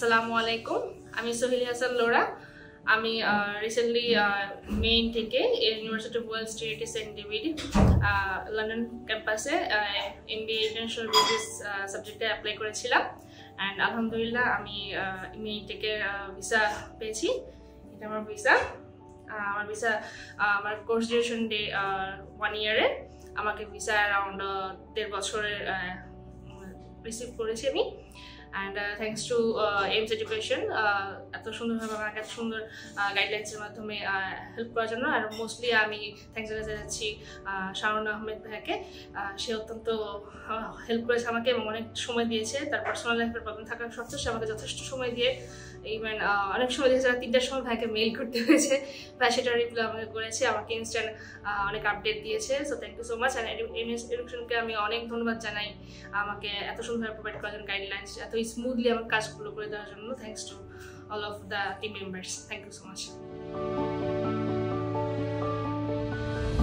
আসসালামু আলাইকুম আমি সোহেলি হাসান লোরা আমি রিসেন্টলি মেইন থেকে University of Wales Trinity Saint David London ক্যাম্পাসে এমবিএ ইন্টারন্যাশনাল বিজনেস সাবজেক্টে অ্যাপ্লাই করেছিলাম অ্যান্ড আলহামদুলিল্লাহ আমি মেইন থেকে ভিসা পেয়েছি। এটা আমার ভিসা আমার কোর্স ডিউরেশন 1 ইয়ারে আমাকে ভিসা অ্যারাউন্ড 1.5 বছরের রিসিভ করেছি আমি। And thanks to AIMS Education এত সুন্দরভাবে আমাকে এত সুন্দর গাইডলাইন্সের মাধ্যমে হেল্প করার জন্য। আর মোস্টলি আমি থ্যাংকস জানাতে যাচ্ছি শাওন আহমেদ ভাইকে। সে অত্যন্ত হেল্প করেছে আমাকে এবং অনেক সময় দিয়েছে। তার পার্সোনাল লাইফের প্রবলেম থাকার সত্ত্বেও সে আমাকে যথেষ্ট সময় দিয়ে ইভেন অনেক সময় দিয়েছে। 3টার সময় ভাইকে মেইল করতে হয়েছে, ভাই সেটা রিপ্লাই আমাকে করেছে, আমাকে ইনস্ট্যান্ট অনেক আপডেট দিয়েছে। So thank you so much. And AIMS এডুকেশনকে আমি অনেক ধন্যবাদ জানাই আমাকে এত সুন্দরভাবে প্রোভাইড করার জন্য, গাইডলাইন্স এত স্মুথলি আমার কাজগুলো করে দেওয়ার জন্য। Thanks to all of the team members. Thank you so much.